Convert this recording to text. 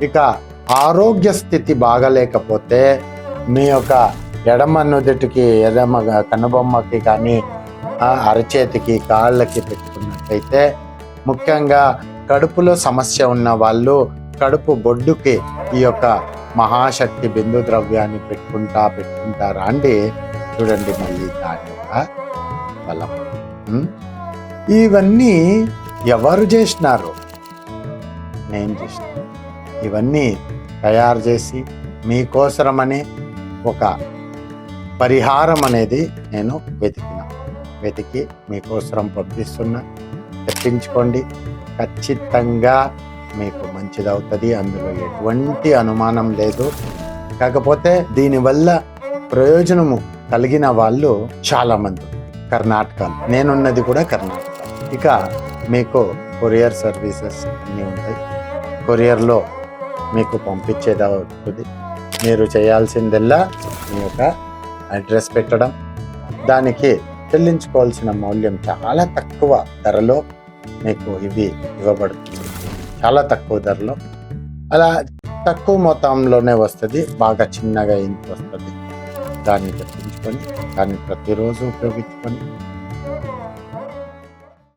ఇక ఆరోగ్య స్థితి బాగలేకపోతే మీ యొక్క ఎడమ నుదుటికి ఎడమ కనుబొమ్మకి కానీ అరచేతికి కాళ్ళకి పెట్టుకున్నట్లయితే, ముఖ్యంగా కడుపులో సమస్య ఉన్న వాళ్ళు కడుపు బొడ్డుకి ఈ యొక్క మహాశక్తి బిందు ద్రవ్యాన్ని పెట్టుకుంటారా అండి. చూడండి మళ్ళీ దాని యొక్క బలం. ఇవన్నీ ఎవరు చేసినారు? నేను చేసిన. ఇవన్నీ తయారు చేసి మీకోసమని ఒక పరిహారం అనేది నేను వెతికి మీకోసం పంపిస్తున్నా. తెప్పించుకోండి, ఖచ్చితంగా మీకు మంచిదవుతుంది. అందులో ఎటువంటి అనుమానం లేదు. కాకపోతే దీనివల్ల ప్రయోజనము కలిగిన వాళ్ళు చాలామంది కర్ణాటకలో, నేనున్నది కూడా కర్ణాటక. ఇక మీకు కొరియర్ సర్వీసెస్ అన్నీ ఉంటాయి. కొరియర్లో మీకు పంపించేది అవుతుంది. మీరు చేయాల్సిందల్లా మీ యొక్క అడ్రస్ పెట్టడం, దానికి చెల్లించుకోవాల్సిన మూల్యం చాలా తక్కువ ధరలో మీకు ఇవి ఇవ్వబడుతుంది. చాలా తక్కువ ధరలో, అలా తక్కువ మొత్తంలోనే వస్తుంది. బాగా చిన్నగా ఇంత వస్తుంది. దాన్ని తెప్పించుకొని దాన్ని ప్రతిరోజు ఉపయోగించుకొని